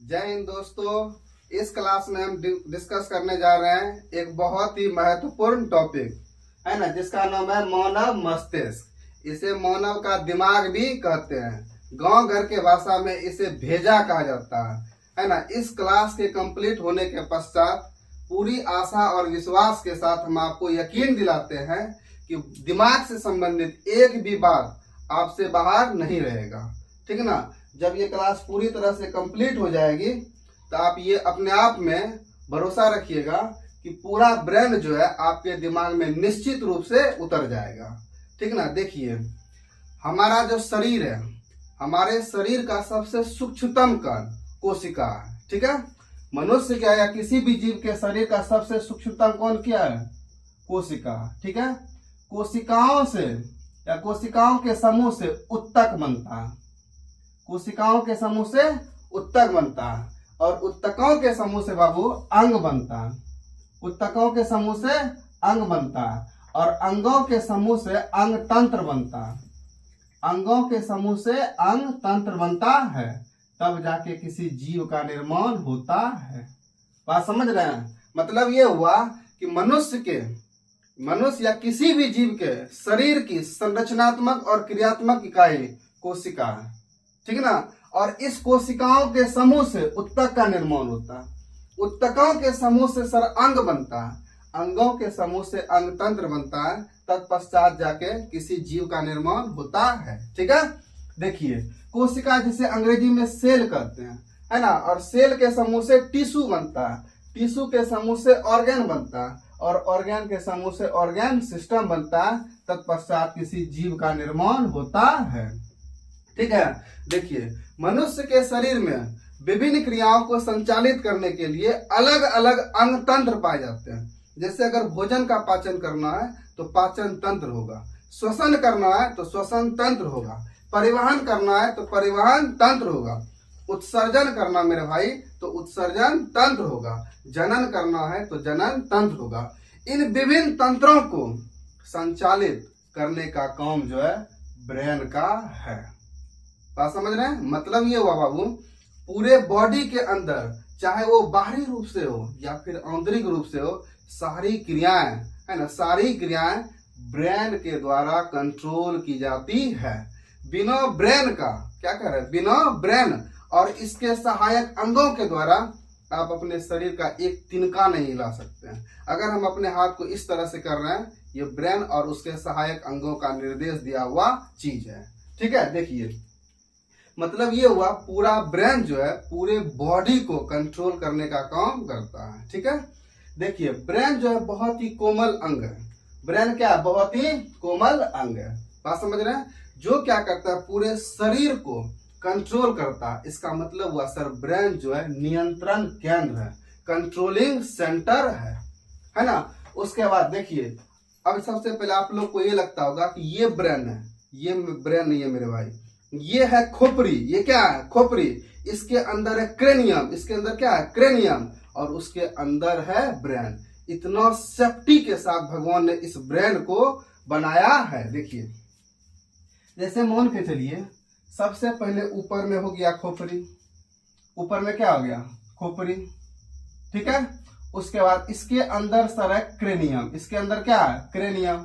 जय हिंद दोस्तों। इस क्लास में हम डिस्कस करने जा रहे हैं एक बहुत ही महत्वपूर्ण टॉपिक है ना, जिसका नाम है मानव मस्तिष्क। इसे मानव का दिमाग भी कहते हैं, गांव घर के भाषा में इसे भेजा कहा जाता है ना। इस क्लास के कंप्लीट होने के पश्चात पूरी आशा और विश्वास के साथ हम आपको यकीन दिलाते हैं कि दिमाग से संबंधित एक भी बात आपसे बाहर नहीं रहेगा, ठीक है ना। जब ये क्लास पूरी तरह से कंप्लीट हो जाएगी तो आप ये अपने आप में भरोसा रखिएगा कि पूरा ब्रेन जो है आपके दिमाग में निश्चित रूप से उतर जाएगा, ठीक ना। देखिए, हमारा जो शरीर है, हमारे शरीर का सबसे सूक्ष्मतम कण कोशिका है, ठीक है। मनुष्य क्या या किसी भी जीव के शरीर का सबसे सूक्ष्मतम कण क्या है? कोशिका, ठीक है। कोशिकाओं से या कोशिकाओं के समूह से उत्तक बनता है, कोशिकाओं के समूह से उत्तक बनता है, और उत्तकों के समूह से बाबू अंग बनता है। उत्तकों के समूह से अंग बनता है, और अंगों के समूह से अंग तंत्र बनता है। अंगों के समूह से अंग तंत्र बनता है, तब जाके किसी जीव का निर्माण होता है। बात समझ रहे हैं? मतलब ये हुआ कि मनुष्य या किसी भी जीव के शरीर की संरचनात्मक और क्रियात्मक इकाई कोशिका है, ठीक ना। और इस कोशिकाओं के समूह से उत्तक का निर्माण होता है, उत्तकों के समूह से सर अंग बनता है, अंगों के समूह से अंग तंत्र बनता है, तत्पश्चात जाके किसी जीव का निर्माण होता है, ठीक है। देखिए, कोशिका जिसे अंग्रेजी में सेल कहते हैं, है ना, और सेल के समूह से टिश्यू बनता है, टिश्यू के समूह से ऑर्गन बनता है, और ऑर्गन के समूह से ऑर्गन सिस्टम बनता है, तत्पश्चात किसी जीव का निर्माण होता है, ठीक है। देखिए, मनुष्य के शरीर में विभिन्न क्रियाओं को संचालित करने के लिए अलग अलग अंग तंत्र पाए जाते हैं। जैसे अगर भोजन का पाचन करना है तो पाचन तंत्र होगा, श्वसन करना है तो श्वसन तंत्र होगा, परिवहन करना है तो परिवहन तंत्र होगा, उत्सर्जन करना मेरे भाई तो उत्सर्जन तंत्र होगा, जनन करना है तो जनन तंत्र होगा। इन विभिन्न तंत्रों को संचालित करने का काम जो है ब्रेन का है। बात समझ रहे हैं? मतलब ये हुआ बाबू, पूरे बॉडी के अंदर, चाहे वो बाहरी रूप से हो या फिर आंतरिक रूप से हो, सारी क्रियाएं, है ना, सारी क्रियाएं ब्रेन के द्वारा कंट्रोल की जाती है। बिना ब्रेन का, क्या कह रहे हैं, बिना ब्रेन और इसके सहायक अंगों के द्वारा आप अपने शरीर का एक तिनका नहीं हिला सकते हैं। अगर हम अपने हाथ को इस तरह से कर रहे हैं, ये ब्रेन और उसके सहायक अंगों का निर्देश दिया हुआ चीज है, ठीक है। देखिए, मतलब ये हुआ पूरा ब्रेन जो है पूरे बॉडी को कंट्रोल करने का काम करता है, ठीक है। देखिए, ब्रेन जो है बहुत ही कोमल अंग है। ब्रेन क्या है? बहुत ही कोमल अंग है। बात समझ रहे हैं? जो क्या करता है, पूरे शरीर को कंट्रोल करता है। इसका मतलब हुआ सर, ब्रेन जो है नियंत्रण केंद्र है, कंट्रोलिंग सेंटर है ना। उसके बाद देखिए, अब सबसे पहले आप लोग को ये लगता होगा कि ये ब्रेन है, ये ब्रेन नहीं है मेरे भाई, ये है खोपड़ी। ये क्या है? खोपड़ी। इसके अंदर है क्रेनियम, इसके अंदर क्या है? क्रेनियम, और उसके अंदर है ब्रेन। इतना सेफ्टी के साथ भगवान ने इस ब्रेन को बनाया है। देखिए, जैसे मान के चलिए, सबसे पहले ऊपर में हो गया खोपड़ी, ऊपर में क्या हो गया? खोपड़ी, ठीक है। उसके बाद इसके अंदर सर है क्रेनियम, इसके अंदर क्या है? क्रेनियम,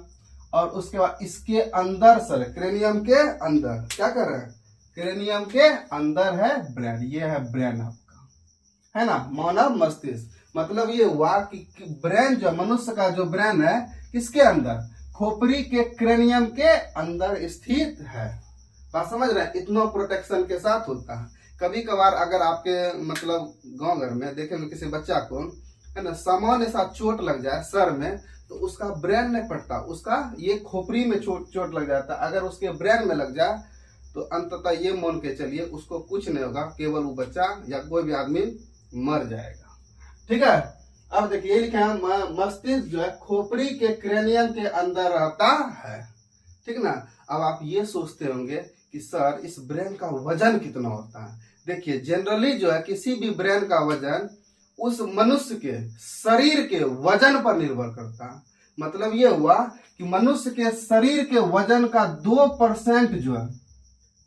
और उसके बाद इसके अंदर सर, क्रेनियम के अंदर क्या कर रहे हैं? क्रेनियम के अंदर है ब्रेन। ये है ब्रेन आपका, है ना, मानव मस्तिष्क। मतलब ये हुआ कि ब्रेन जो मनुष्य का जो ब्रेन है, किसके अंदर? खोपड़ी के क्रेनियम के अंदर स्थित है। बात समझ रहे हैं? इतना प्रोटेक्शन के साथ होता है। कभी कभार अगर आपके मतलब गांव घर में देखेंगे किसी बच्चा को, है ना, सामान्य सा चोट लग जाए सर में, तो उसका ब्रेन नहीं पड़ता, उसका ये खोपड़ी में चोट लग जाता। अगर उसके ब्रेन में लग जाए तो अंततः ये मान के चलिए उसको कुछ नहीं होगा, केवल वो बच्चा या कोई भी आदमी मर जाएगा, ठीक है। अब देखिए, लिखा है मस्तिष्क जो है खोपड़ी के क्रेनियम के अंदर रहता है, ठीक ना। अब आप ये सोचते होंगे कि सर, इस ब्रेन का वजन कितना होता है? देखिए, जनरली जो है किसी भी ब्रेन का वजन उस मनुष्य के शरीर के वजन पर निर्भर करता है। मतलब ये हुआ कि मनुष्य के शरीर के वजन का 2% जो है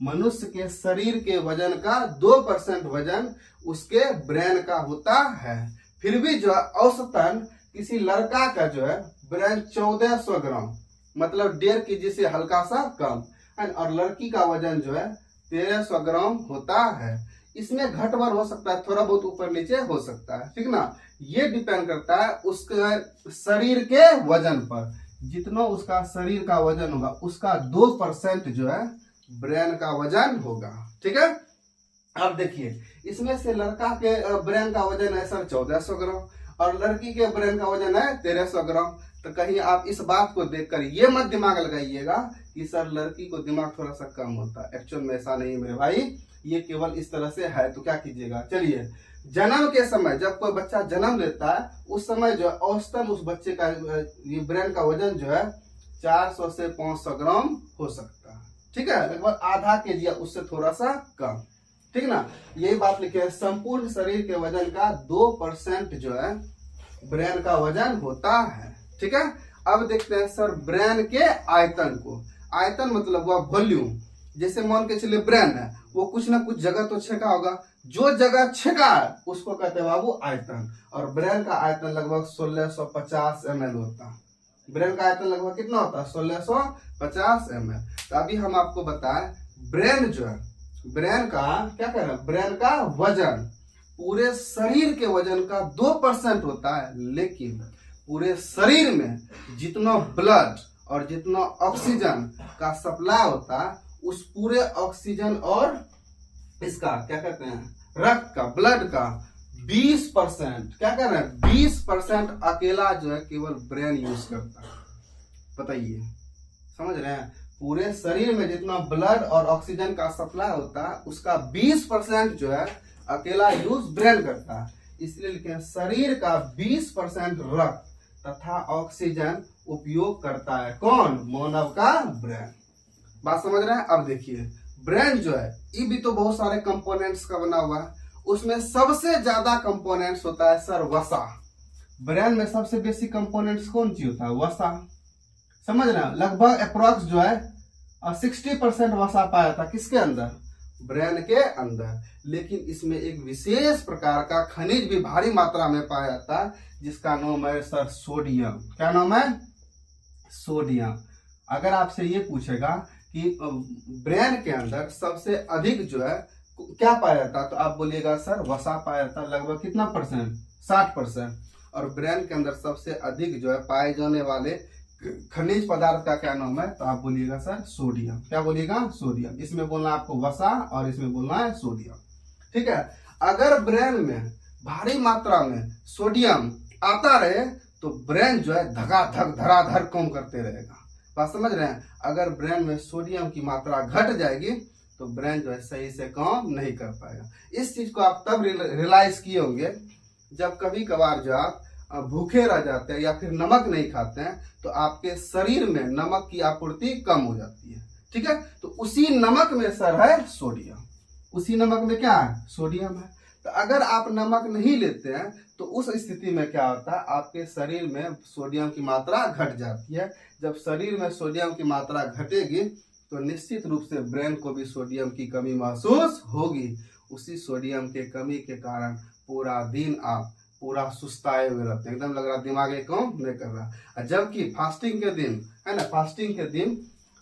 मनुष्य के शरीर के वजन का 2% वजन उसके ब्रेन का होता है। फिर भी जो है औसतन किसी लड़का का जो है ब्रेन 1400 ग्राम, मतलब 1.5 kg से हल्का सा कम है, और लड़की का वजन जो है 1300 ग्राम होता है। इसमें घटबर हो सकता है, थोड़ा बहुत ऊपर नीचे हो सकता है, ठीक ना। ये डिपेंड करता है उसके शरीर के वजन पर। जितना उसका शरीर का वजन होगा उसका 2% जो है ब्रेन का वजन होगा, ठीक है। अब देखिए, इसमें से लड़का के ब्रेन का वजन है सर 1400 ग्राम और लड़की के ब्रेन का वजन है 1300 ग्राम। तो कहीं आप इस बात को देखकर ये मत दिमाग लगाइएगा कि सर लड़की को दिमाग थोड़ा सा कम होता है। एक्चुअल में ऐसा नहीं मेरे भाई, ये केवल इस तरह से है। तो क्या कीजिएगा, चलिए, जन्म के समय जब कोई बच्चा जन्म लेता है उस समय जो औसतन उस बच्चे का ये ब्रेन का वजन जो है 400 से 500 ग्राम हो सकता है, ठीक है, लगभग आधा केजी या उससे थोड़ा सा कम, ठीक ना। यही बात लिखे है, संपूर्ण शरीर के वजन का 2% जो है ब्रेन का वजन होता है, ठीक है। अब देखते हैं सर ब्रेन के आयतन को। आयतन मतलब हुआ वॉल्यूम। जैसे मान के चलिए ब्रेन है, वो कुछ ना कुछ जगह तो छेका होगा, जो जगह छेका है उसको कहते हैं बाबू आयतन। और ब्रेन का आयतन लगभग 1650 ml होता है। ब्रेन का आयतन लगभग कितना होता है, 1650 ml। तो अभी हम आपको बताएं, ब्रेन जो है, ब्रेन का क्या कह रहे हैं, ब्रेन का वजन पूरे शरीर के वजन का 2% होता है, लेकिन पूरे शरीर में जितना ब्लड और जितना ऑक्सीजन का सप्लाई होता है उस पूरे ऑक्सीजन और इसका क्या कहते हैं, रक्त का, ब्लड का 20%, क्या कह रहे हैं, 20% अकेला जो है केवल ब्रेन यूज करता है। बताइए, समझ रहे हैं, पूरे शरीर में जितना ब्लड और ऑक्सीजन का सप्लाई होता है उसका 20% जो है अकेला यूज ब्रेन करता है। इसलिए लिखे हैं शरीर का 20% रक्त तथा ऑक्सीजन उपयोग करता है कौन, मानव का ब्रेन। बात समझ रहे हैं। अब देखिए, ब्रेन जो है ये भी तो बहुत सारे कंपोनेंट्स का बना हुआ है। उसमें सबसे ज्यादा कंपोनेंट्स होता है सर वसा। ब्रेन में सबसे बेसिक कंपोनेंट्स कौन सी होता है, वसा। समझ रहे हैं, लगभग अप्रोक्स जो है 60% वसा पाया था किसके अंदर, ब्रेन के अंदर। लेकिन इसमें एक विशेष प्रकार का खनिज भी भारी मात्रा में पाया जाता है जिसका नाम है सर सोडियम। क्या नाम है, सोडियम। अगर आपसे ये पूछेगा कि ब्रेन के अंदर सबसे अधिक जो है क्या पाया जाता है, तो आप बोलिएगा सर वसा पाया जाता है, लगभग कितना परसेंट, 60%। और ब्रेन के अंदर सबसे अधिक जो है पाए जाने वाले खनिज पदार्थ का क्या नाम है, तो आप बोलिएगा सर सोडियम। क्या बोलिएगा, सोडियम। इसमें बोलना है आपको वसा और इसमें बोलना है सोडियम, ठीक है। अगर ब्रेन में भारी मात्रा में सोडियम आता रहे तो ब्रेन जो है धगाधक धराधर काम करते रहेगा। बात समझ रहे हैं। अगर ब्रेन में सोडियम की मात्रा घट जाएगी तो ब्रेन जो है सही से काम नहीं कर पाएगा। इस चीज को आप तब रियलाइज किए होंगे जब कभी कभार जो आप भूखे रह जाते हैं या फिर नमक नहीं खाते हैं तो आपके शरीर में नमक की आपूर्ति कम हो जाती है, ठीक है। तो उसी नमक में सर है सोडियम, उसी नमक में क्या है, सोडियम है। तो अगर आप नमक नहीं लेते हैं तो उस स्थिति में क्या होता है, आपके शरीर में सोडियम की मात्रा घट जाती है। जब शरीर में सोडियम की मात्रा घटेगी तो निश्चित रूप से ब्रेन को भी सोडियम की कमी महसूस होगी। उसी सोडियम के कमी के कारण पूरा दिन आप पूरा सुस्ताए हुए रहते हैं, एकदम लग रहा दिमाग काम नहीं कर रहा। जबकि फास्टिंग के दिन है ना, फास्टिंग के दिन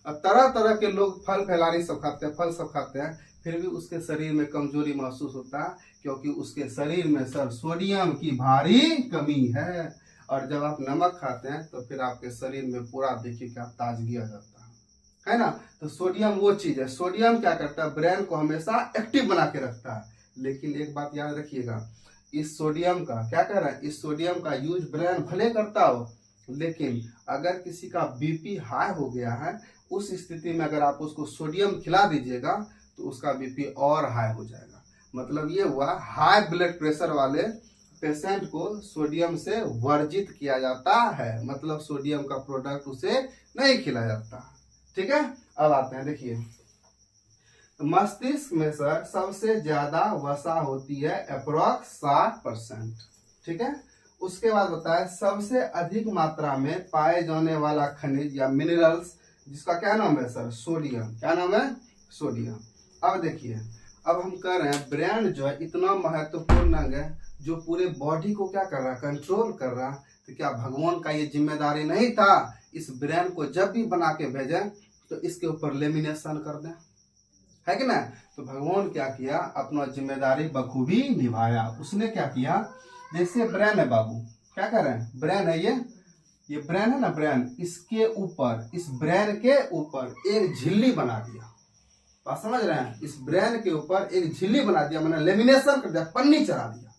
तरह तरह के लोग फल फैलारी सब खाते हैं, फल सब खाते हैं, फिर भी उसके शरीर में कमजोरी महसूस होता है क्योंकि उसके शरीर में सर सोडियम की भारी कमी है। और जब आप नमक खाते हैं तो फिर आपके शरीर में पूरा देखिए क्या ताजगी आ जाता है ना। तो सोडियम वो चीज है, सोडियम क्या करता है, ब्रेन को हमेशा एक्टिव बना के रखता है। लेकिन एक बात याद रखिएगा, इस सोडियम का क्या कह रहा है, इस सोडियम का यूज ब्रेन भले करता हो, लेकिन अगर किसी का बीपी हाई हो गया है उस स्थिति में अगर आप उसको सोडियम खिला दीजिएगा तो उसका बीपी और हाई हो जाएगा। मतलब ये हुआ, हाई ब्लड प्रेशर वाले पेशेंट को सोडियम से वर्जित किया जाता है, मतलब सोडियम का प्रोडक्ट उसे नहीं खिलाया जाता, ठीक है। अब आते हैं, देखिए मस्तिष्क में सर सबसे ज्यादा वसा होती है अप्रोक्स 60%, ठीक है। उसके बाद बताया सबसे अधिक मात्रा में पाए जाने वाला खनिज या मिनरल्स जिसका क्या नाम है सर, सोडियम। क्या नाम है, सोडियम। अब देखिए, अब हम कह रहे हैं ब्रेन जो है इतना महत्वपूर्ण अंग है जो पूरे बॉडी को क्या कर रहा है, कंट्रोल कर रहा है। तो क्या भगवान का ये जिम्मेदारी नहीं था इस ब्रेन को जब भी बना के भेजे तो इसके ऊपर लेमिनेशन कर दें, है कि ना। तो भगवान क्या किया, अपना जिम्मेदारी बखूबी निभाया। उसने क्या किया, जैसे ब्रेन है बाबू, क्या कर रहे हैं, ब्रेन है ये ब्रेन है ना, ब्रेन, इसके ऊपर, इस ब्रेन के ऊपर एक झिल्ली बना दिया। बात समझ रहे हैं, इस ब्रेन के ऊपर एक झिल्ली बना दिया, मैंने लेमिनेशन कर दिया, पन्नी चढ़ा दिया।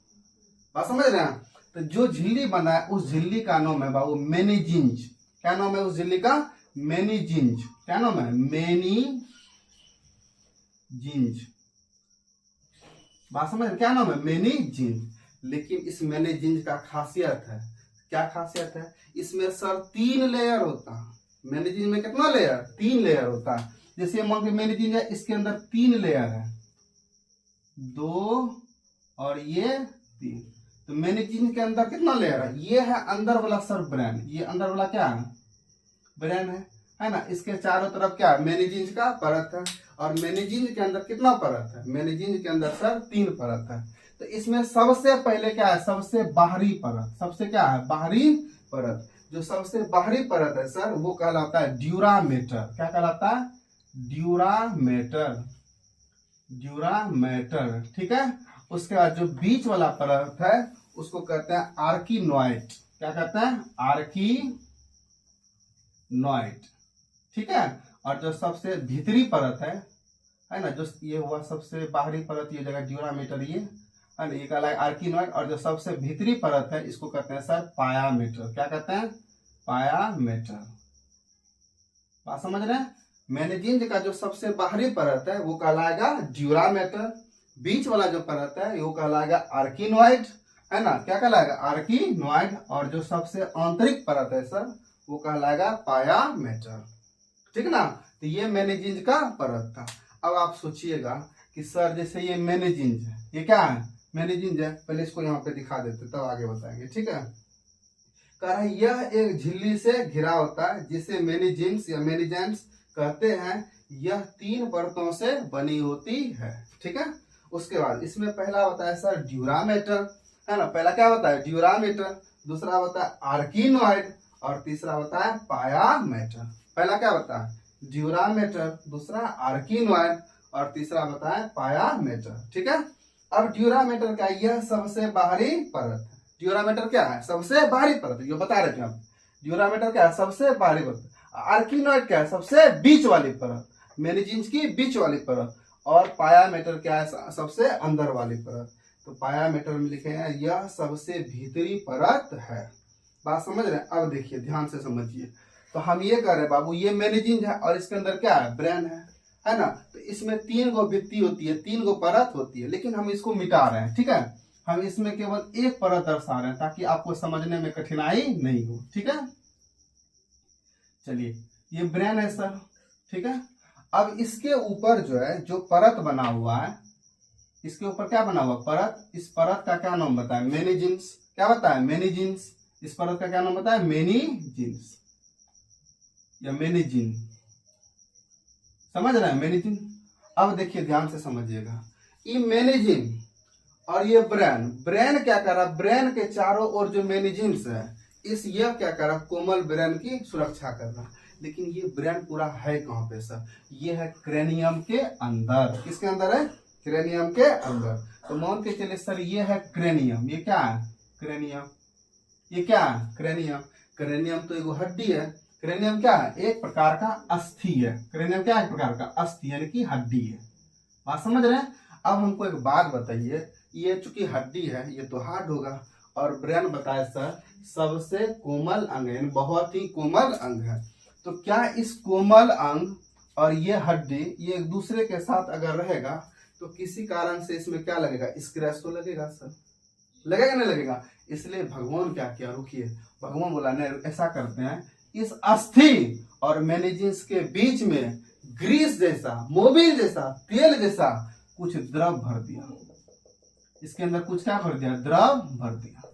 बात समझ रहे हैं। तो जो झिल्ली बना है उस झिल्ली का नाम है बाबू मेनिजिंज। क्या नाम है उस झिल्ली का, मेनिजिंज। क्या नाम है, मेनिजिंज। बात समझ, क्या नाम है, मेनिजिंज। लेकिन इस मेनिजिंज का खासियत है, क्या खासियत है, इसमें सर 3 लेयर होता है। मेनिजिंज में कितना लेयर, 3 लेयर होता है। जैसे मान के मेनिजिंज है, इसके अंदर 3 लेयर है, 2 और ये 3। तो मेनिजिंज के अंदर कितना लेयर है, ये है अंदर वाला सर ब्रेन, ये अंदर वाला क्या है, ब्रेन है ना। इसके चारों तरफ क्या है, मेनिजिंज का परत है। और मेनिजिंज के अंदर कितना परत है, मेनिजिंज के अंदर सर 3 परत है। तो इसमें सबसे पहले क्या है, सबसे बाहरी परत, सबसे क्या है, बाहरी परत। जो सबसे बाहरी परत है सर वो कहलाता है ड्यूरामेटर। क्या कहलाता है, ड्यूरामेटर, ड्यूरामेटर, ठीक है। उसके बाद जो बीच वाला परत है उसको कहते हैं आर्किनोइड। क्या कहते हैं, आर्किनोइड, ठीक है। और जो सबसे भीतरी परत है ना, जो ये हुआ सबसे बाहरी परत, ये जगह ड्यूरामेटर, ये है ना, ये कहलाएगा आर्किनोइड। और जो सबसे भीतरी परत है इसको कहते हैं सर पायामेटर। क्या कहते हैं, पायामेटर। बात समझ रहे हैं। मेनिजिंज का जो सबसे बाहरी परत है वो कहलाएगा ड्यूरामेटर, बीच वाला जो परत है वो कहलाएगा आर्किनोइड, है ना, क्या कहलाएगा, आर्किनोइड। और जो सबसे आंतरिक परत है सर वो कहलाएगा पायामेटर, ठीक ना। तो ये मेनिजिंज का परत था। अब आप सोचिएगा कि सर जैसे ये मेनिजिंज है, ये क्या है, मेनिजिंज है। पहले इसको यहाँ पे दिखा देते तब आगे बताएंगे, ठीक है। कह रहा है यह एक झिल्ली से घिरा होता है जिसे मेनिजिंस या मेनिजेंस कहते हैं। यह 3 परतों से बनी होती है, ठीक है। उसके बाद इसमें पहला होता है सर ड्यूरामेटर, है ना। पहला क्या होता है, ड्यूरामेटर। दूसरा होता है आर्किनोइड और तीसरा होता है पायामेटर। पहला क्या होता है, ड्यूरामेटर, दूसरा आर्किनोइड और तीसरा होता है पायामेटर, ठीक है। अब ड्यूरामेटर का यह सबसे बाहरी परत है। ड्यूरामेटर क्या है, सबसे बाहरी परत, ये बता रहे थे हम। ड्यूरामेटर क्या है, सबसे बाहरी परत। आर्किनोइड क्या है, सबसे बीच वाली परत, मेनिजिंज की बीच वाली परत। और पायामेटर क्या है, सबसे अंदर वाली परत। तो पायामेटर में लिखे हैं यह सबसे भीतरी परत है। बात समझ रहे हैं। अब देखिए ध्यान से समझिए। तो हम ये कह रहे हैं बाबू, ये मेनिजिंज है और इसके अंदर क्या है, ब्रेन है ना। तो इसमें 3 गो भित्ति होती है, 3 गो परत होती है, लेकिन हम इसको मिटा रहे हैं, ठीक है। हम इसमें केवल एक परत दर्शा रहे हैं ताकि आपको समझने में कठिनाई नहीं हो, ठीक है। चलिए, ये ब्रेन है सर, ठीक है। अब इसके ऊपर जो है जो परत बना हुआ है, इसके ऊपर क्या बना हुआ, परत। इस परत का क्या नाम बताए, मेनिजिंस। क्या बताए, मेनिजिंस। इस परत का क्या नाम बताए, मेनिजिंस या मेनिजिन। समझ रहे हैं, मेनिजिन। अब देखिए ध्यान से समझिएगा, ये मेनिजिन और ये ब्रेन, ब्रेन क्या कर रहा है, ब्रेन के चारों ओर जो मेनिजिन्स है इस ये क्या कर रहा है, कोमल ब्रेन की सुरक्षा कर रहा है। लेकिन ये ब्रेन पूरा है कहाँ पे सर, ये है क्रेनियम के अंदर। किसके अंदर है, क्रेनियम के अंदर। तो मान के चले सर ये है क्रेनियम, ये क्या है, क्रेनियम। ये क्या है, क्रेनियम। क्रेनियम तो एक हड्डी है। क्रेनियम क्या है, एक प्रकार का अस्थि है। क्रेनियम क्या है, एक प्रकार का अस्थि यानी कि हड्डी है। बात समझ रहे हैं। अब हमको एक बात बताइए, ये चूंकि हड्डी है ये तो हार्ड होगा, और ब्रेन बताए सर सबसे कोमल अंग है, बहुत ही कोमल अंग है। तो क्या इस कोमल अंग और ये हड्डी ये एक दूसरे के साथ अगर रहेगा तो किसी कारण से इसमें क्या लगेगा, स्क्रैच तो लगेगा सर, लगेगा नहीं लगेगा। इसलिए भगवान क्या किया, रुकिए, भगवान बोला नहीं, ऐसा करते हैं इस अस्थि और मेनिजिन्स के बीच में ग्रीस जैसा, मोबिल जैसा, तेल जैसा कुछ द्रव भर दिया। इसके अंदर कुछ क्या भर दिया, द्रव भर दिया।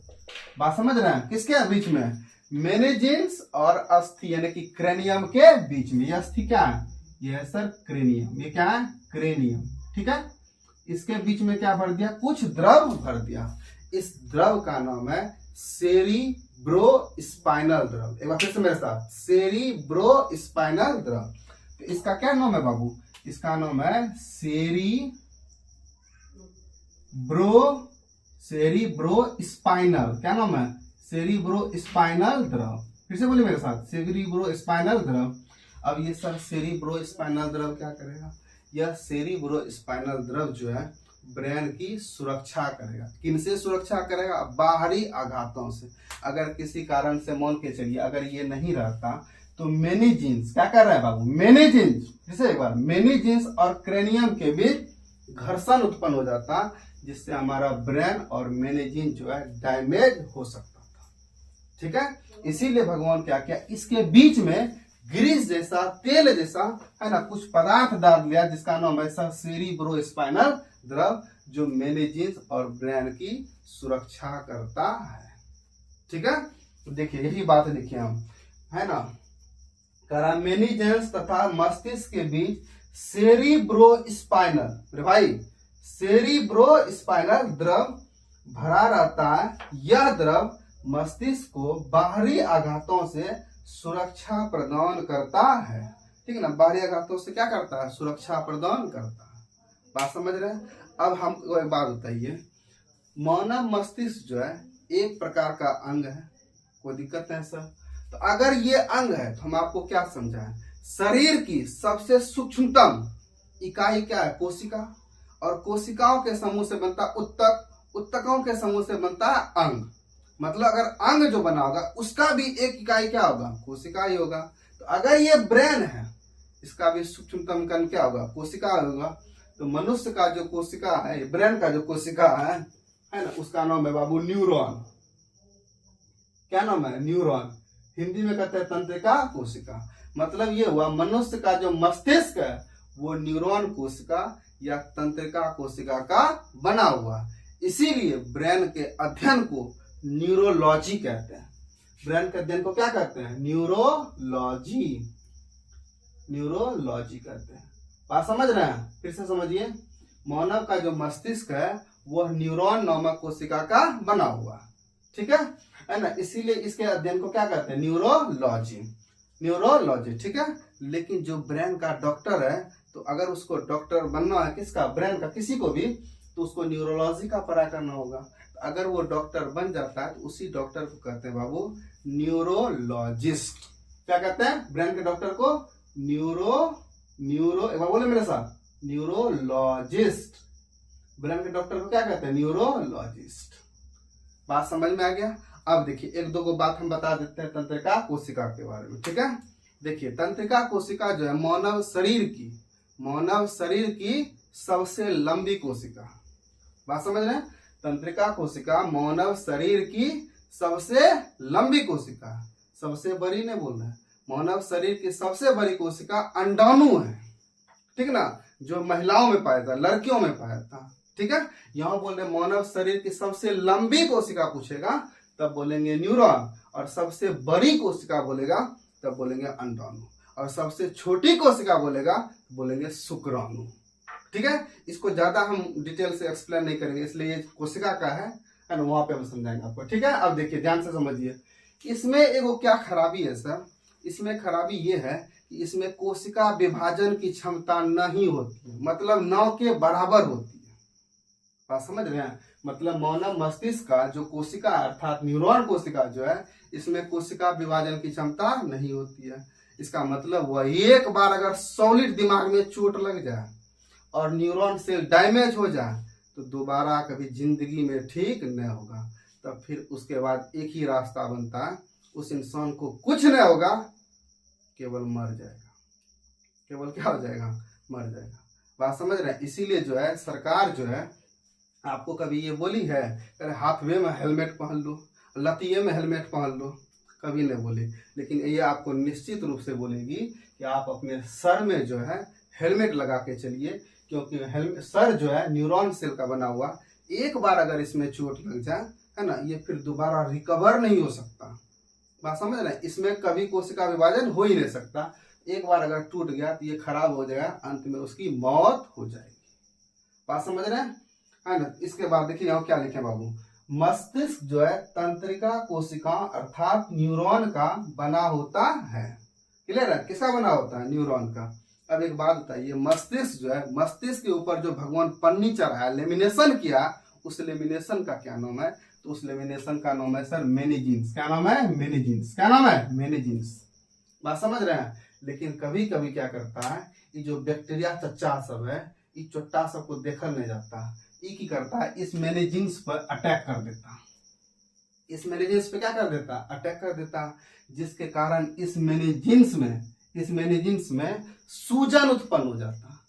बात समझ रहे हैं, किसके बीच में, मेनिजिन्स और अस्थि यानी कि क्रेनियम के बीच में। ये अस्थि क्या है, ये है सर क्रेनियम। ये क्या है, क्रेनियम। ठीक है। इसके बीच में क्या भर दिया, कुछ द्रव भर दिया। इस द्रव का नाम है सेरिब्रोस्पाइनल द्रव। एक बार फिर से मेरे साथ, सेरिब्रोस्पाइनल द्रव। तो इसका क्या नाम है बाबू, इसका नाम है सेरिब्रोस्पाइनल। क्या नाम है, सेरिब्रोस्पाइनल द्रव। फिर से बोलिए मेरे साथ, सेरिब्रोस्पाइनल द्रव। अब ये सर सेरिब्रोस्पाइनल द्रव क्या करेगा, यह सेरिब्रोस्पाइनल द्रव जो है ब्रेन की सुरक्षा करेगा। किनसे सुरक्षा करेगा, बाहरी आघातों से। अगर किसी कारण से मान के चलिए अगर ये नहीं रहता तो मेनिजिन्स, क्या कर रहा है बाबू, मेनिजिन्स, जैसे एक बार मेनिजिन्स और क्रेनियम के बीच घर्षण उत्पन्न हो जाता, जिससे हमारा ब्रेन और मेनिजिन जो है डैमेज हो सकता था। ठीक है, इसीलिए भगवान क्या किया, इसके बीच में ग्रीस जैसा, तेल जैसा है ना कुछ पदार्थ डाल दिया, जिसका नाम है सेरिब्रोस्पाइनल द्रव, जो मेनिजिन्स और ब्रेन की सुरक्षा करता है। ठीक है, तो देखिए यही बात देखिए हम, है ना, मेनिजिन्स तथा मस्तिष्क के बीच सेरिब्रोस्पाइनल, मेरे भाई सेरिब्रोस्पाइनल द्रव भरा रहता है। यह द्रव मस्तिष्क को बाहरी आघातों से सुरक्षा प्रदान करता है। ठीक है ना, बाहरी आघातों से क्या करता है, सुरक्षा प्रदान करता है। बात समझ रहे हैं। अब हमको एक बात बताइए, मानव मस्तिष्क जो है एक प्रकार का अंग है, कोई दिक्कत है सर? तो अगर ये अंग है तो हम आपको क्या समझाएं, शरीर की सबसे सूक्ष्मतम इकाई क्या है, कोशिका। और कोशिकाओं के समूह से बनता उत्तक, उत्तकों के समूह से बनता है अंग। मतलब अगर अंग जो बना होगा उसका भी एक इकाई क्या होगा, कोशिका ही होगा। तो अगर ये ब्रेन है, इसका भी सूक्ष्मतम कण क्या होगा, कोशिका होगा। तो मनुष्य का जो कोशिका है, ब्रेन का जो कोशिका है ना, उसका नाम है बाबू न्यूरॉन। क्या नाम है, न्यूरॉन। हिंदी में कहते हैं तंत्रिका कोशिका। मतलब ये हुआ मनुष्य का जो मस्तिष्क है वो न्यूरॉन कोशिका या तंत्रिका कोशिका का बना हुआ। इसीलिए ब्रेन के अध्ययन को न्यूरोलॉजी कहते हैं। ब्रेन के अध्ययन को क्या कहते हैं, न्यूरोलॉजी, न्यूरोलॉजी कहते हैं। बात समझ रहे हैं? फिर से समझिए, मानव का जो मस्तिष्क है वह न्यूरॉन नामक कोशिका का बना हुआ। ठीक है ना, इसीलिए इसके अध्ययन को क्या कहते हैं, न्यूरोलॉजी, न्यूरोलॉजी। ठीक है, लेकिन जो ब्रेन का डॉक्टर है, तो अगर उसको डॉक्टर बनना है किसका, ब्रेन का, किसी को भी, तो उसको न्यूरोलॉजी का पढ़ाई करना होगा। तो अगर वो डॉक्टर बन जाता है तो उसी डॉक्टर को कहते हैं बाबू न्यूरोलॉजिस्ट। क्या कहते हैं, ब्रेन के डॉक्टर को न्यूरो एक बार बोले मेरे साथ, न्यूरोलॉजिस्ट। ब्रेन के डॉक्टर को क्या कहते हैं, न्यूरोलॉजिस्ट। बात समझ में आ गया? अब देखिए एक दो बात हम बता देते हैं तंत्रिका कोशिका के बारे में। ठीक है, देखिए तंत्रिका कोशिका जो है मानव शरीर की सबसे लंबी कोशिका। बात समझ रहे हैं? तंत्रिका कोशिका मानव शरीर की सबसे लंबी कोशिका, सबसे बड़ी नहीं बोल रहे, मानव शरीर की सबसे बड़ी कोशिका अंडाणु है। ठीक ना, जो महिलाओं में पाया था, लड़कियों में पाया था। ठीक है, यहाँ बोल रहे मानव शरीर की सबसे लंबी कोशिका पूछेगा तब बोलेंगे न्यूरॉन, और सबसे बड़ी कोशिका बोलेगा तब बोलेंगे अंडाणु, और सबसे छोटी कोशिका बोलेंगे शुक्राणु। ठीक है, इसको ज्यादा हम डिटेल से एक्सप्लेन नहीं करेंगे, इसलिए ये कोशिका का है ना, वहां पे हम समझाएंगे आपको। ठीक है, अब देखिए ध्यान से समझिए, इसमें एगो क्या खराबी है सर, इसमें खराबी ये है कि इसमें कोशिका विभाजन की क्षमता नहीं होती है, मतलब 9 के बराबर होती है। बात समझ रहे हैं? मतलब मानव मस्तिष्क का जो कोशिका अर्थात न्यूरॉन कोशिका जो है, इसमें कोशिका विभाजन की क्षमता नहीं होती है। इसका मतलब वह एक बार अगर सॉलिड दिमाग में चोट लग जाए और न्यूरॉन सेल डैमेज हो जाए तो दोबारा कभी जिंदगी में ठीक नहीं होगा। तब फिर उसके बाद एक ही रास्ता बनता है, उस इंसान को कुछ नहीं होगा, केवल मर जाएगा। केवल क्या हो जाएगा, मर जाएगा। बात समझ रहे हैं? इसीलिए जो है सरकार जो है आपको कभी ये बोली है अरे हाथवे में हेलमेट पहन लो, लतिये में हेलमेट पहन लो, कभी नहीं बोली। लेकिन ये आपको निश्चित रूप से बोलेगी कि आप अपने सर में जो है हेलमेट लगा के चलिए, क्योंकि सर जो है न्यूरॉन सेल का बना हुआ, एक बार अगर इसमें चोट लग जाए है ना, ये फिर दोबारा रिकवर नहीं हो सकता। बात समझ रहे हैं? इसमें कभी कोशिका विभाजन हो ही नहीं सकता। एक बार अगर टूट गया तो ये खराब हो जाएगा, अंत में उसकी मौत हो जाएगी। बात समझ रहे हैं, है ना। इसके बाद देखिए यहाँ क्या लिखे बाबू, मस्तिष्क जो है तंत्रिका कोशिका अर्थात न्यूरॉन का बना होता है। क्लियर है, किसका बना होता है, न्यूरॉन का। अब एक बात बताइए, मस्तिष्क जो है, मस्तिष्क के ऊपर जो भगवान पन्नी चढ़ाया, लेमिनेशन किया, उस लेमिनेशन का क्या नाम है, तो उस लेमिनेशन का नाम है सर मेनिजिन्स। क्या नाम है, मेनिजिन्स। क्या नाम है, मेनिजिन्स। बात समझ रहे हैं। लेकिन कभी कभी क्या करता है, ये जो बैक्टीरिया चच्चा सब है, ये चोट्टा सबको देखल नहीं जाता, ये की करता है, इस मेनिजिन्स पर अटैक कर देता, इस मेनिजिन्स पे क्या कर देता, अटैक कर देता, जिसके कारण इस मेनिजिन्स में सूजन उत्पन्न हो जाता।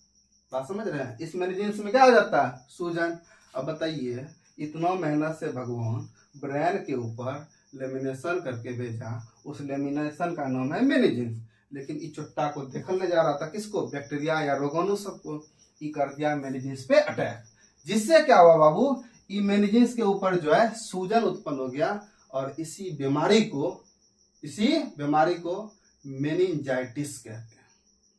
बात समझ रहे हैं, इस मेनिजिन्स में क्या हो जाता है, सूजन। अब बताइए, इतना मेहनत से भगवान ब्रेन के ऊपर लेमिनेशन करके भेजा, उस लेमिनेशन का नाम है मेनिजिन्स, लेकिन इस चुट्टा को देखल नहीं जा रहा था, किसको, बैक्टीरिया या रोगाणु सबको, ये कर दिया मेनिजिन्स पे अटैक, जिससे क्या हुआ बाबू, ये मेनिजिन्स के ऊपर जो है सूजन उत्पन्न हो गया, और इसी बीमारी को मेनिंजाइटिस कहते हैं।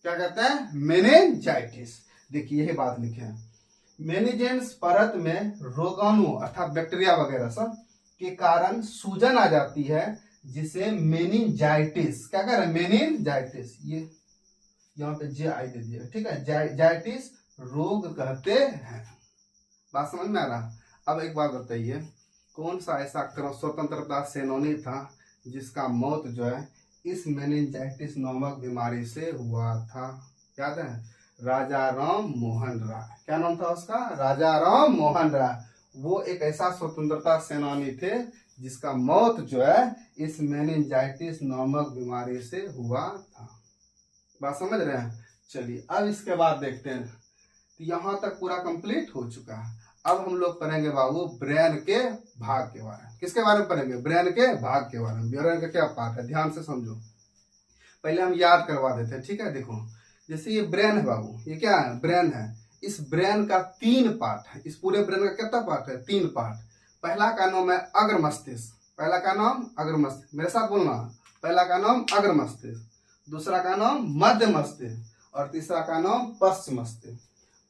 क्या कहते हैं, मेनिंजाइटिस। देखिए यही बात लिखे हैं, मेनिजेंस परत में रोगाणु अर्थात बैक्टीरिया वगैरह सब के कारण सूजन आ जाती है, जिसे मेनिंजाइटिस, क्या कह रहे हैं, मेनिंजाइटिस, ये यहाँ पे जे आई दे दिया, ठीक है, जाइटिस रोग कहते हैं। बात समझ में आ रहा। अब एक बात बताइए, कौन सा ऐसा स्वतंत्रता सेनानी था जिसका मौत जो है इस मेनिंजाइटिस नामक बीमारी से हुआ था, याद है, राजा राम मोहन राय। क्या नाम था उसका, राजा राम मोहन राय। वो एक ऐसा स्वतंत्रता सेनानी थे जिसका मौत जो है इस मेनिंजाइटिस नामक बीमारी से हुआ था। बात समझ रहे हैं। चलिए अब इसके बाद देखते हैं, तो यहाँ तक पूरा कंप्लीट हो चुका है। अब हम लोग पढ़ेंगे बाबू ब्रेन के भाग के बारे में। किसके बारे में पढ़ेंगे, ब्रेन के भाग के बारे में। ब्रेन का क्या पार्ट है, ध्यान से समझो, पहले हम याद करवा देते हैं, ठीक है। देखो जैसे ये ब्रेन है बाबू, ये क्या है, ब्रेन है। इस ब्रेन का 3 पार्ट है, इस पूरे ब्रेन का कितना पार्ट है, 3 पार्ट। पहला का नाम है अग्र मस्तिष्क, पहला का नाम अग्र मस्तिष्क, मेरे साथ बोलना, पहला का नाम अग्र मस्तिष्क, दूसरा का नाम मध्य मस्तिष्क, और तीसरा का नाम पश्च मस्तिष्क।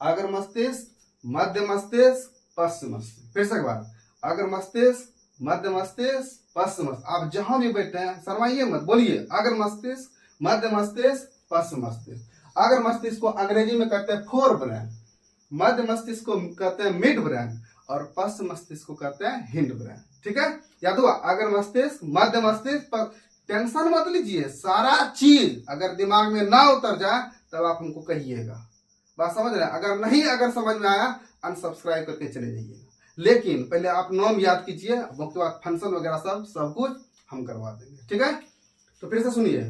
अग्र मस्तिष्क, मध्य मस्तिष्क, पश्च मस्तिष्क। फिर से एक बार, अग्र मस्तिष्क, मध्य मस्तिष्क, पश्च मस्तिष्क। आप जहां भी बैठे हैं शर्माइए मत, बोलिए अग्र मस्तिष्क, मध्य मस्तिष्क, पश्च मस्तिष्क। अग्र मस्तिष्क को अंग्रेजी में कहते हैं फोर ब्रेन, मध्य मस्तिष्क को कहते हैं मिड ब्रेन, और पश्च मस्तिष्क को कहते हैं हिंड ब्रेन। ठीक है, याद हुआ, अग्र मस्तिष्क, मध्य मस्तिष्क। टेंशन मत लीजिए, सारा चीज अगर दिमाग में ना उतर जाए तब आप हमको कहिएगा। बात समझ रहे हैं। अगर समझ में आया अनसब्सक्राइब करके चले जाइएगा, लेकिन पहले आप नाम याद कीजिए, उसके बाद फंक्शन वगैरह सब कुछ हम करवा देंगे। ठीक है, तो फिर से सुनिए,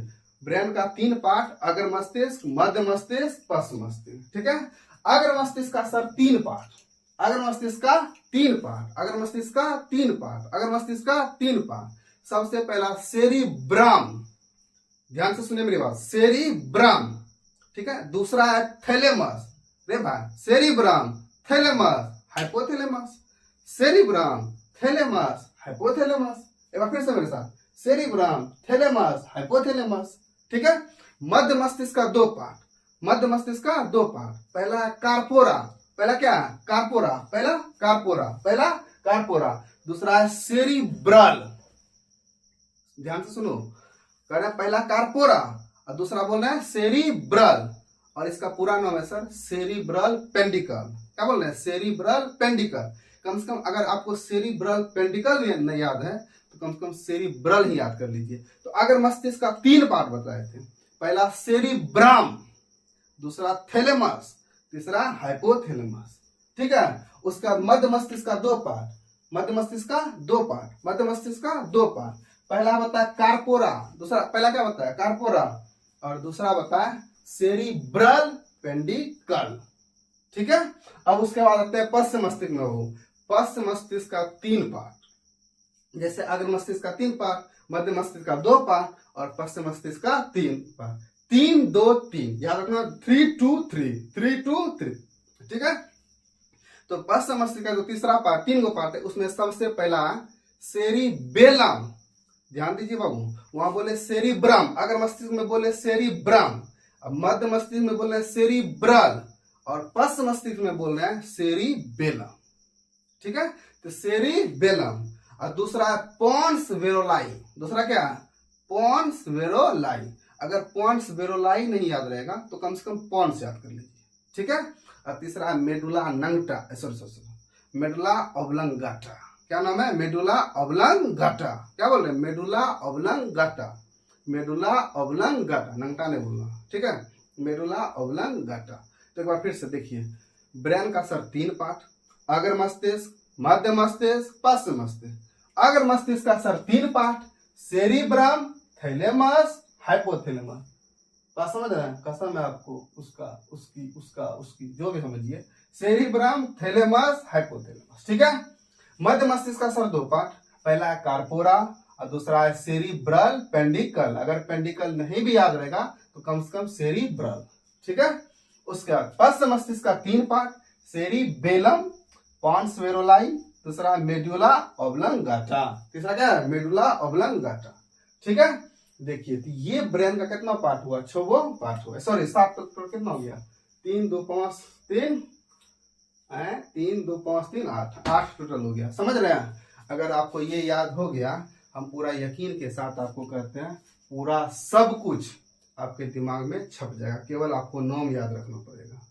ब्रेन का 3 पार्ट, अग्र मस्तिष्क, मध्य मस्तिष्क, पश्च मस्तिष्क। ठीक है, अग्र मस्तिष्क का सर 3 पार्ट, अग्र मस्तिष्क का 3 पार्ट, अग्र मस्तिष्क का 3 पार्ट, अग्र मस्तिष्क का 3 पार्ट। सबसे पहला सेरिब्रम, ध्यान से सुनिए मेरी बात, सेरिब्रम। ठीक है, दूसरा है थैलेमस, रे भाई, cerebrum, thalamus, hypothalamus, cerebrum, thalamus, hypothalamus. एक बार फिर से मेरे साथ, सेरिब्रम, थैलेमस, हाइपोथैलेमस। ठीक है, मध्य मस्तिष्क का 2 पार्ट, मध्य मस्तिष्क का 2 पार्ट। पहला है कार्पोरा, पहला क्या है, कार्पोरा, पहला कार्पोरा, दूसरा है सेरिब्रल। ध्यान से सुनो, कह रहे हैं पहला कार्पोरा और दूसरा बोल रहे हैं सेरिब्रल, और इसका पूरा नाम है सर सेरिब्रल पेंडिकल। क्या बोल रहे हैं, सेरिब्रल पेंडिकल। कम से कम अगर आपको सेरिब्रल पेंडिकल नहीं याद है तो कम से कम सेरिब्रल ही याद कर लीजिए। तो अगर मस्तिष्क का 3 पार्ट बताए थे, पहला सेरिब्रम, दूसरा थैलेमस, तीसरा हाइपोथैलेमस। ठीक है, उसका मध्य मस्तिष्क का 2 पार्ट, मध्य मस्तिष्क का 2 पार्ट, मध्य मस्तिष्क का 2 पार्ट। पहला बताया कार्पोरा, दूसरा, पहला क्या बताया, कार्पोरा, और दूसरा बताया सेरिब्रल पेंडिकल। ठीक है, अब उसके बाद आते हैं पश्च मस्तिष्क में। हो पश्च मस्तिष्क का 3 पार्ट, जैसे अग्र मस्तिष्क का 3 पार्ट, मध्य मस्तिष्क का 2 पार्ट, और पश्च मस्तिष्क का 3 पार्ट। 3 2 3, याद रखना, 3 2 3, 3 2 3। ठीक है, तो पश्च मस्तिष्क का जो तीसरा पार्ट, 3 पार्ट है, उसमें सबसे पहला सेरिबेलम। ध्यान दीजिए बाबू, वहां बोले सेरिब्रम, अगर मस्तिष्क में बोले सेरिब्रम, अब मध्य मस्तिष्क में बोले सेरिब्रल, और पश्च मस्तिष्क में बोल रहे हैं सेरिबेलम। ठीक है, तो सेरिबेलम। और दूसरा है पोन्स वेरोलाई। दूसरा क्या है? पोन्स वेरोलाई। अगर पोन्स वेरोलाई नहीं याद रहेगा तो कम से कम पोन्स याद कर लीजिए। ठीक है, और तीसरा है मेडुला नंगटा, सॉरी मेडुला ऑब्लंगाटा। क्या नाम है? Medulla oblongata. क्या बोल रहे हैं? Medulla oblongata. मेडुला ऑब्लंगाटा, नंगटा नहीं बोलना। ठीक है, मेडुला ऑब्लंगाटा। तो एक बार फिर से देखिए, ब्रेन का सर 3 पार्ट, अगर मस्तिष्क, मध्य मस्तिष्क, पश्च मस्तिष्क। अगर मस्तिष्क का sir 3 part, cerebrum, thalamus, hypothalamus. बात समझ रहे हैं? कसम है आपको, उसका उसकी उसका उसकी जो भी समझिए, सेरिब्रम, थैलेमस, हाइपोथैलेमस। ठीक है, मध्य मस्तिष्क का सर 2 पार्ट, पहला है कार्पोरा और दूसरा है सेरिब्रल पेंडिकल। अगर पेंडिकल नहीं भी याद रहेगा तो कम से कम सेरिब्रल। ठीक है, उसके बाद पश्च मस्तिष्क का 3 पार्ट, सेरिबेलम, पोन्स वेरोलाई, दूसरा मेडुला ऑब्लंगाटा, तीसरा क्या है? Medulla oblongata. ठीक है, देखिए तो ये ब्रेन का कितना पार्ट हुआ? 6 पार्ट हुआ, सॉरी 7 कितना हो गया? 3 2 5 3 3 2 5 3 8 टोटल हो गया। समझ रहे हैं? अगर आपको ये याद हो गया, हम पूरा यकीन के साथ आपको कहते हैं पूरा सब कुछ आपके दिमाग में छप जाएगा, केवल आपको नाम याद रखना पड़ेगा।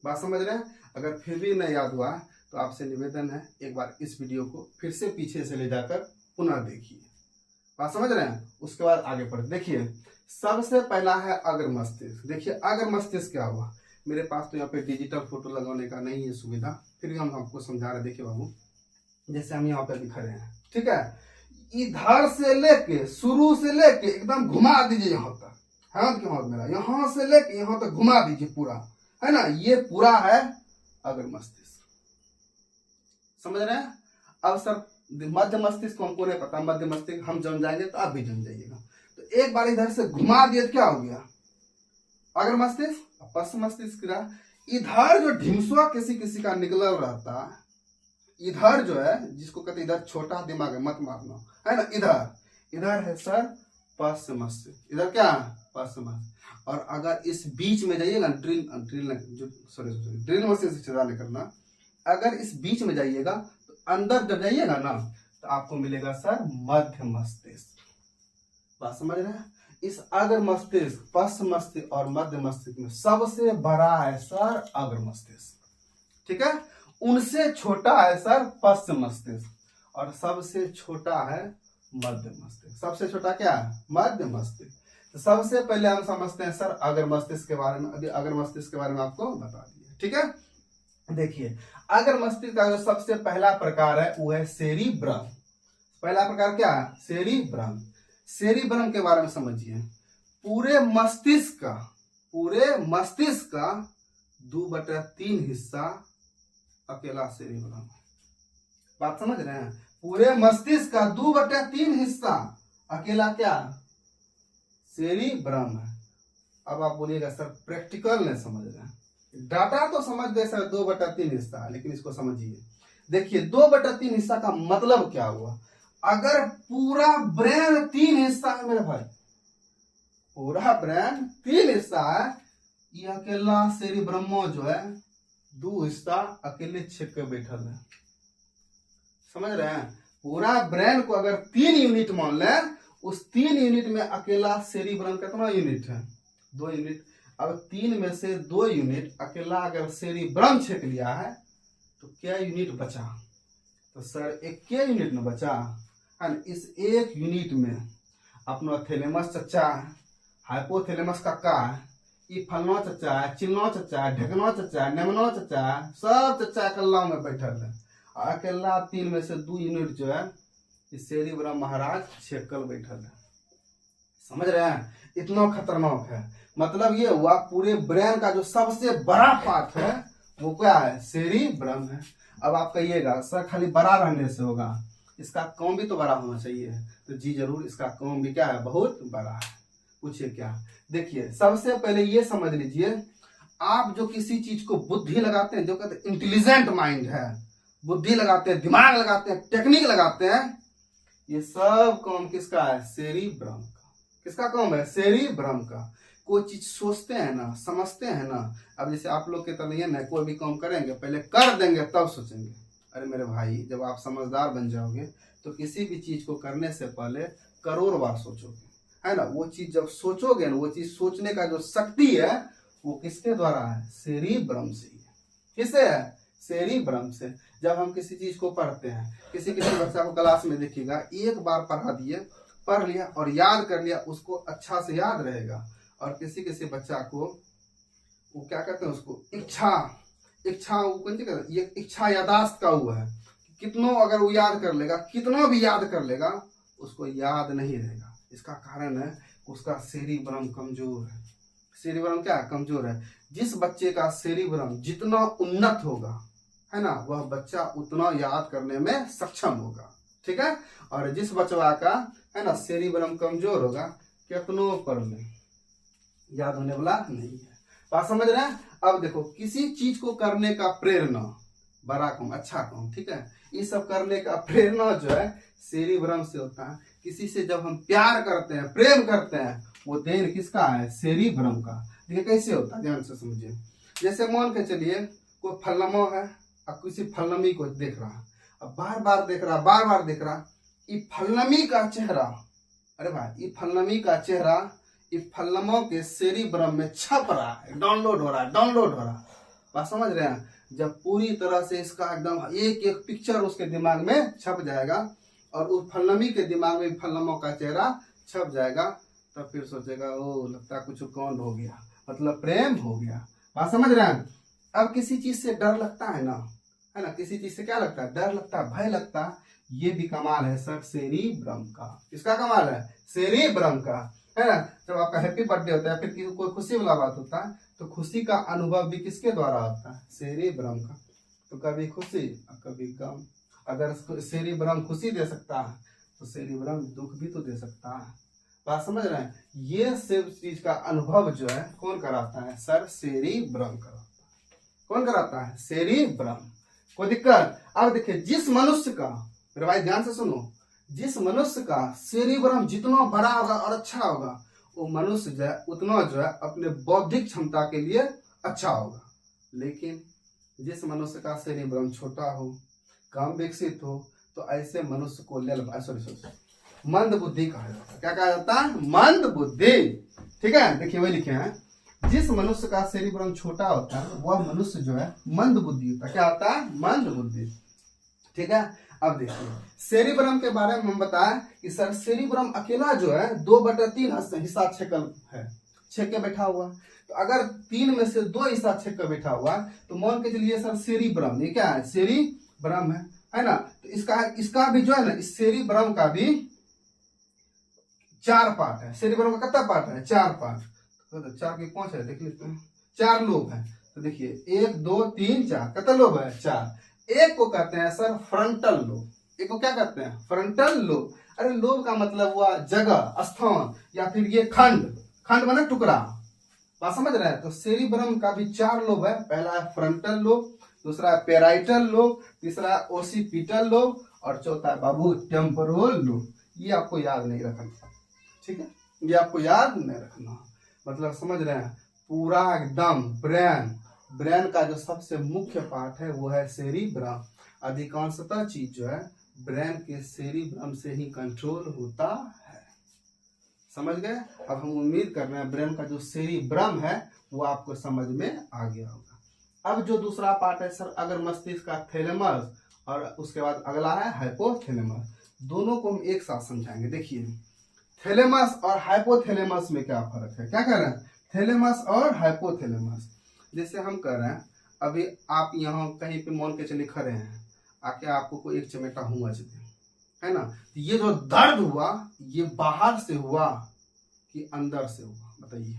बात समझ रहे हैं? अगर फिर भी नहीं याद हुआ तो आपसे निवेदन है, एक बार इस वीडियो को फिर से पीछे से ले जाकर पुनः देखिए। बात समझ रहे हैं? उसके बाद आगे बढ़े। देखिए, सबसे पहला है अग्र मस्तिष्क। देखिए अग्र मस्तिष्क क्या हुआ? मेरे पास तो यहाँ पे डिजिटल फोटो लगाने का नहीं है सुविधा, फिर भी हम आपको समझा रहे। देखिए बाबू, जैसे हम यहाँ पे दिखा रहे हैं, ठीक है, इधर से लेके, शुरू से लेके एकदम घुमा दीजिए यहाँ तक, हाथ के हाथ मेरा, यहाँ से लेके यहाँ तक घुमा दीजिए पूरा, है ना? ये पूरा है अग्र मस्तिष्क। समझ रहे हैं? अब सर मध्य मस्तिष्क को हमको नहीं पता, मध्य मस्तिष्क हम जम जाएंगे तो आप भी जम जाइएगा। तो एक बार इधर से घुमा दिए तो क्या हो गया? अग्र मस्तिष्क। पश्च मस्तिष्क का इधर जो ढिमसुआ किसी किसी का निकला रहता है, इधर जो है जिसको कहते इधर छोटा दिमाग है, मत मारना, है ना? इधर है सर पश्च मस्तिष्क। इधर क्या है? पश्च मस्तिष्क। और अगर इस बीच में जाइएगा, ड्रिल मस्तिष्क से नहीं करना, अगर इस बीच में जाइएगा तो अंदर जब जाइएगा ना तो आपको मिलेगा सर मध्य मस्तिष्क। बात समझ रहे हैं? इस अग्र मस्तिष्क, पश्च मस्तिष्क और मध्य मस्तिष्क में सबसे बड़ा है सर अग्र मस्तिष्क। ठीक है, उनसे छोटा है सर पश्च मस्तिष्क और सबसे छोटा है मध्य मस्तिष्क। सबसे छोटा क्या है? मध्य मस्तिष्क। तो सबसे पहले हम समझते हैं सर अग्र मस्तिष्क के बारे में। अभी अग्र मस्तिष्क के बारे में आपको बता दिए। ठीक है, देखिए अग्र मस्तिष्क का जो सबसे पहला प्रकार है वो है सेरिब्रम। पहला प्रकार क्या है? सेरिब्रम। सेरिब्रम के बारे में समझिए। पूरे मस्तिष्क का 2/3 हिस्सा अकेला सेरिब्रम। बात समझ रहे हैं? पूरे मस्तिष्क का 2/3 हिस्सा अकेला क्या? सेरिब्रम है। अब आप बोलिएगा सर प्रैक्टिकल नहीं समझ रहे हैं। डाटा तो समझ गए सर 2/3 हिस्सा है, लेकिन इसको समझिए। देखिए 2/3 हिस्सा का मतलब क्या हुआ? अगर पूरा ब्रेन 3 हिस्सा है मेरे भाई, पूरा ब्रेन 3 हिस्सा है, ये अकेला सेरिब्रमो जो है 2 हिस्सा अकेले छेक के बैठल है। समझ रहे हैं? पूरा ब्रेन को अगर 3 यूनिट मान ले, उस 3 यूनिट में अकेला सेरिब्रम कितना यूनिट है? 2 यूनिट। अब 3 में से 2 यूनिट अकेला अगर सेरिब्रम छेक लिया है तो क्या यूनिट बचा? तो सर एक क्या यूनिट में बचा? और इस 1 यूनिट में अपना थैलेमस चच्चा है, हाइपोथैलेमस का है, ये फलना चच्चा है, चिलना चच्चा है, ढकना चच्चा है, नेमना चच्चा है, सब चच्चा अकेला में बैठल है। अकेला 3 में से 2 यूनिट जो है इस सेरिब्रम महाराज छेकल बैठल है। समझ रहे हैं? इतना खतरनाक है। मतलब ये हुआ पूरे ब्रेन का जो सबसे बड़ा पार्ट है वो क्या है? सेरिब्रम है। अब आप कहिएगा सर खाली बड़ा रहने से होगा, इसका काम भी तो बड़ा होना चाहिए। तो जी जरूर, इसका काम भी क्या है? बहुत बड़ा है। पूछिए क्या? देखिए सबसे पहले ये समझ लीजिए, आप जो किसी चीज को बुद्धि लगाते हैं, जो कहते हैं इंटेलिजेंट माइंड है, बुद्धि लगाते हैं, दिमाग लगाते हैं, टेक्निक लगाते हैं, ये सब काम किसका है? सेरिब्रम का। किसका काम है? सेरिब्रम का। कोई चीज सोचते हैं ना, समझते हैं ना। अब जैसे आप लोग के तरह ये ना, कोई भी काम करेंगे पहले कर देंगे तब सोचेंगे। अरे मेरे भाई, जब आप समझदार बन जाओगे तो किसी भी चीज को करने से पहले करोड़ बार सोचोगे, है ना। वो चीज जब सोचोगे ना, वो चीज सोचने का जो शक्ति है वो किसके द्वारा है? सेरिब्रम से ही है। किससे है? सेरिब्रम से। जब हम किसी चीज को पढ़ते हैं, किसी बच्चा को क्लास में देखिएगा, एक बार पढ़ा दिए, पढ़ लिया और याद कर लिया, उसको अच्छा से याद रहेगा। और किसी बच्चा को वो क्या कहते हैं, उसको इच्छा वो कौन सी कहते हैं, ये इच्छा यादाश्त का हुआ है। कितनों अगर वो याद कर लेगा, कितना भी याद कर लेगा, उसको याद नहीं रहेगा। इसका कारण है उसका सेरिब्रम कमजोर है। सेरिब्रम क्या है? कमजोर है। जिस बच्चे का सेरिब्रम जितना उन्नत होगा, है ना, वह बच्चा उतना याद करने में सक्षम होगा। ठीक है। और जिस बच्चा का, है ना, सेरिब्रम कमजोर होगा, कितनो पढ़ ले याद होने वाला नहीं है। बात समझ रहे हैं? अब देखो, किसी चीज को करने का प्रेरणा, बड़ा काम, अच्छा काम, ठीक है, ये सब करने का प्रेरणा जो है सेरिब्रम से होता है। किसी से जब हम प्यार करते हैं, प्रेम करते हैं, वो देन किसका है? सेरिब्रम का। देखिए कैसे होता है, ध्यान से समझिए। जैसे मान के चलिए कोई फलनमा है, अब किसी फलनमी को देख रहा, अब बार बार देख रहा, ये फलनमी का चेहरा, अरे भाई, ये फलनमी का चेहरा ये फलनमों के सेरिब्रम में छप रहा है, डाउनलोड हो रहा। बात समझ रहे हैं? जब पूरी तरह से इसका एकदम एक एक पिक्चर उसके दिमाग में छप जाएगा और उस फलनमी के दिमाग में फलनमों का चेहरा छप जाएगा, तब फिर सोचेगा, ओ लगता है कुछ कांड हो गया, मतलब प्रेम हो गया। बात समझ रहे हैं? अब किसी चीज से डर लगता है ना, है ना, किसी चीज से क्या लगता है? डर लगता है, भय लगता है। ये भी कमाल है सर सेरिब्रम का। किसका कमाल है? सेरिब्रम का, है ना। जब आपका हैप्पी बर्थडे होता है, फिर कोई खुशी वाला बात होता है, तो खुशी का अनुभव भी किसके द्वारा होता है? सेरिब्रम का। तो कभी खुशी और कभी गम। अगर सेरिब्रम खुशी दे सकता है तो सेरिब्रम दुख भी तो दे सकता है। बात समझ रहे हैं? ये सब चीज का अनुभव जो है कौन कराता है? सर सेरिब्रम कराता है। कौन कराता है? सेरिब्रम। कोई दिक्कत? अब देखिए, जिस मनुष्य का, मेरे भाई ध्यान से सुनो, जिस मनुष्य का सेरिब्रम जितना बड़ा होगा और अच्छा होगा, वो मनुष्य जो है उतना जो है अपने बौद्धिक क्षमता के लिए अच्छा होगा। लेकिन जिस मनुष्य का सेरिब्रम छोटा हो, कम विकसित हो, तो ऐसे मनुष्य को मंद बुद्धि कहा जाता है। क्या कहा जाता है? मंद बुद्धि। ठीक है। देखिए वही लिखे हैं, जिस मनुष्य का सेरिब्रम छोटा होता है वह मनुष्य जो है मंद बुद्धि होता है। क्या होता है? मंद बुद्धि। ठीक है। अब देखिए, सेरिब्रम के बारे में हम बताएं कि सर सेरिब्रम अकेला जो है 2/3 हिस्सा छेक के बैठा हुआ। तो अगर 3 में से 2 हिस्सा छेक के बैठा हुआ, तो मान के चलिए सर सेरिब्रम, ये क्या है? सेरिब्रम है ना। तो इसका भी जो है ना, इस सेरिब्रम का भी 4 पार्ट है। सेरिब्रम का कितना पार्ट है? 4 पार्ट। तो 4 के 5 है, देख लेते हैं। 4 लोब है। तो देखिए 1 2 3 4, कितना लोब है? 4। एक को कहते हैं सर फ्रंटल लोब। एक को क्या कहते हैं? Frontal lobe. अरे लोब का मतलब हुआ जगह, स्थान, या फिर ये खंड माने टुकड़ा। बात समझ रहे हैं? तो सेरिब्रम का भी 4 लोब है। पहला है फ्रंटल लोब, दूसरा है पेराइटल लोब, तीसरा है ओसिपिटल लोब, और चौथा है बाबू टेम्पोरल लोब। ये आपको याद नहीं रखना, ठीक है, ये आपको याद नहीं रखना। मतलब समझ रहे हैं? पूरा एकदम ब्रेन का जो सबसे मुख्य पार्ट है वो है सेरिब्रम। अधिकांशतः चीज जो है ब्रेन के सेरिब्रम से ही कंट्रोल होता है। समझ गए? अब हम उम्मीद कर रहे हैं ब्रेन का जो सेरिब्रम है वो आपको समझ में आ गया होगा। अब जो दूसरा पार्ट है सर, अगर मस्तिष्क का थैलेमस और उसके बाद अगला है हाइपोथैलेमस, दोनों को हम एक साथ समझाएंगे। देखिए, थैलेमस और हाइपोथैलेमस में क्या फर्क है? क्या कह रहे हैं? थैलेमस और हाइपोथैलेमस। जैसे हम कह रहे हैं, अभी आप यहाँ कहीं पे मान के चले खड़े हैं, आके आपको कोई एक चमेटा हुआ दे, है ना। तो ये जो दर्द हुआ, ये बाहर से हुआ कि अंदर से हुआ? बताइए,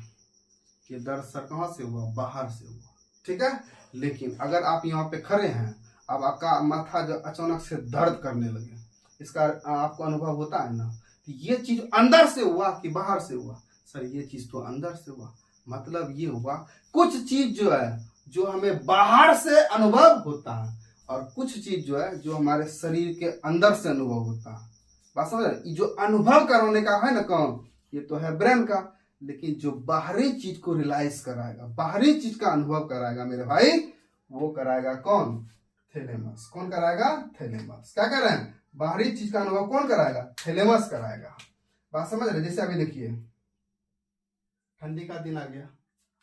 कि दर्द सर कहाँ से हुआ? बाहर से हुआ। ठीक है। लेकिन अगर आप यहाँ पे खड़े हैं, अब आपका माथा जो अचानक से दर्द करने लगे, इसका आपको अनुभव होता है ना। तो ये चीज अंदर से हुआ कि बाहर से हुआ? सर ये चीज तो अंदर से हुआ। मतलब ये हुआ, कुछ चीज जो है जो हमें बाहर से अनुभव होता है, और कुछ चीज जो है जो हमारे शरीर के अंदर से अनुभव होता है। बात समझ रहे? जो अनुभव कराने का है ना काम, ये तो है ब्रेन का। लेकिन जो बाहरी चीज को रियलाइज कराएगा, बाहरी चीज का अनुभव कराएगा मेरे भाई, वो कराएगा कौन? थैलेमस। कौन कराएगा? थैलेमस। क्या कर रहे हैं? बाहरी चीज का अनुभव कौन कराएगा? थैलेमस कराएगा। बात समझ रहे? जैसे अभी देखिए ठंडी का दिन आ गया,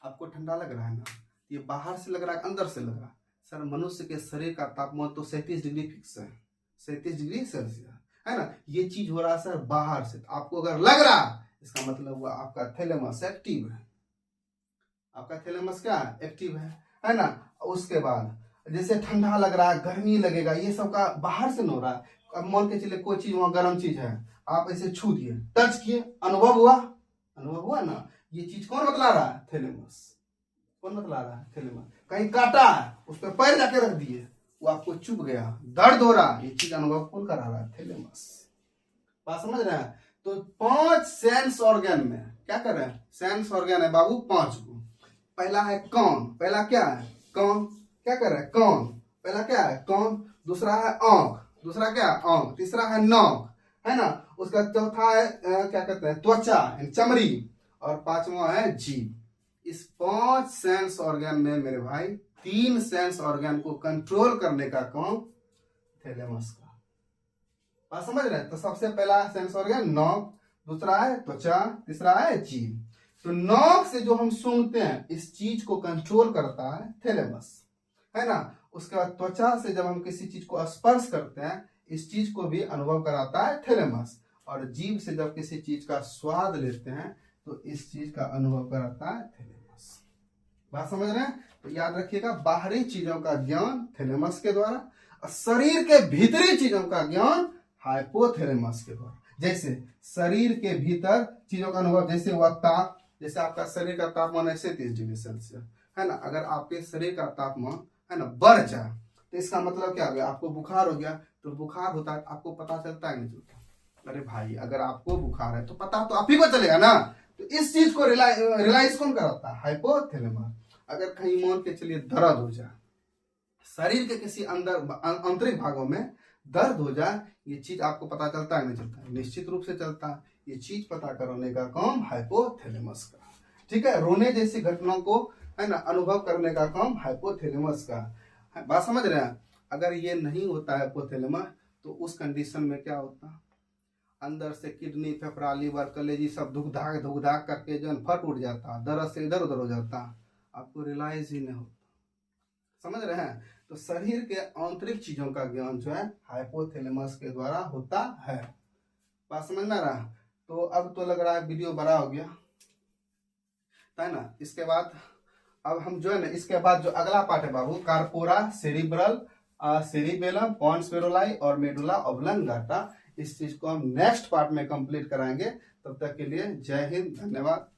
आपको ठंडा लग रहा है ना, ये बाहर से लग रहा है अंदर से लग रहा है? सर मनुष्य के शरीर का तापमान तो 37 डिग्री फिक्स है, 37 डिग्री सेल्सियस है ना। ये चीज हो रहा है सर बाहर से, तो आपको अगर लग रहा इसका मतलब हुआ आपका थैलेमस एक्टिव है। आपका थैलेमस क्या एक्टिव है ना। उसके बाद जैसे ठंडा लग रहा है, गर्मी लगेगा, ये सब का बाहर से न हो रहा है। अब मान के चलिए कोई चीज वहां गर्म चीज है, आप ऐसे छू दिए, टच किए, अनुभव हुआ, अनुभव हुआ ना। ये चीज कौन बतला रहा है? थैलेमस। कौन बतला रहा है? थैलेमस। कहीं काटा है, उस पर पैर जाके रख दिए, वो आपको चुभ गया, दर्द हो रहा, ये चीज अनुभव कौन करा रहा है? थैलेमस। बात समझ रहे हैं? तो 5 सेंस ऑर्गन में क्या कर रहे हैं? सेंस ऑर्गन है बाबू 5 को। पहला है कौन, पहला क्या है? कौन। क्या कर रहा है? कौन। पहला क्या है? कौन। दूसरा है आंख, दूसरा क्या है? आंख। तीसरा है नाक, है ना। उसका चौथा है क्या कहते हैं? त्वचा, चमड़ी। और पांचवा है जीभ। इस 5 सेंस ऑर्गन में मेरे भाई 3 सेंस ऑर्गन को कंट्रोल करने का काम थैलेमस का। बात समझ रहे हैं? तो सबसे पहला सेंस ऑर्गन नाक, दूसरा है त्वचा, तीसरा है जीभ। तो नाक से जो हम सूंघते हैं, इस चीज को कंट्रोल करता है थैलेमस, है ना। उसके बाद त्वचा से जब हम किसी चीज को स्पर्श करते हैं, इस चीज को भी अनुभव कराता है थैलेमस। और जीभ से जब किसी चीज का स्वाद लेते हैं, तो इस चीज का अनुभव कराता है थैलेमस। बात समझ रहे हैं? तो याद रखिएगा, बाहरी चीजों का ज्ञान थैलेमस के द्वारा, और शरीर के भीतरी चीजों का ज्ञान हाइपोथैलेमस के द्वारा। जैसे शरीर के भीतर चीजों का अनुभव, जैसे हुआ ताप, जैसे आपका शरीर का तापमान है 37 डिग्री सेल्सियस, है ना। अगर आपके शरीर का तापमान है ना बढ़ जाए, तो इसका मतलब क्या हो गया? आपको बुखार हो गया। तो बुखार होता है, आपको पता चलता है नहीं चलता? अरे भाई, अगर आपको बुखार है तो पता तो आप ही को चलेगा ना। तो इस चीज को रियलाइज कौन कराता है? हाइपोथैलेमस। अगर कहीं मान के चलिए दर्द हो जाए, शरीर के किसी अंदर आंतरिक भागों में दर्द हो जाए, ये चीज आपको पता चलता है नहीं चलता? निश्चित रूप से चलता है। ये चीज पता करने का काम हाइपोथैलेमस का। ठीक है, रोने जैसी घटनाओं को है ना अनुभव करने का काम हाइपोथैलेमस का। बात समझ रहे हैं? अगर ये नहीं होता है हाइपोथैलेमस, तो उस कंडीशन में क्या होता? अंदर से किडनी, फेफड़ा, लीवर, कलेजी सब धुक धाक करके जो फट उठ जाता, दर्द से इधर उधर हो जाता, आपको रियलाइज ही नहीं होता। समझ रहे हैं? तो शरीर के आंतरिक चीजों का ज्ञान जो है हाइपोथैलेमस के द्वारा होता है। बात समझ में आ रहा? तो अब तो लग रहा है वीडियो बड़ा हो गया, है ना। इसके बाद अब हम जो है ना, इसके बाद जो अगला पार्ट है बाबू, कार्पोरा, सेरिब्रल, सेरिबेलम, पॉन्स पेरोलाई और मेडुला ऑब्लंगाटा, इस चीज को हम नेक्स्ट पार्ट में कंप्लीट कराएंगे। तब तक के लिए जय हिंद, धन्यवाद।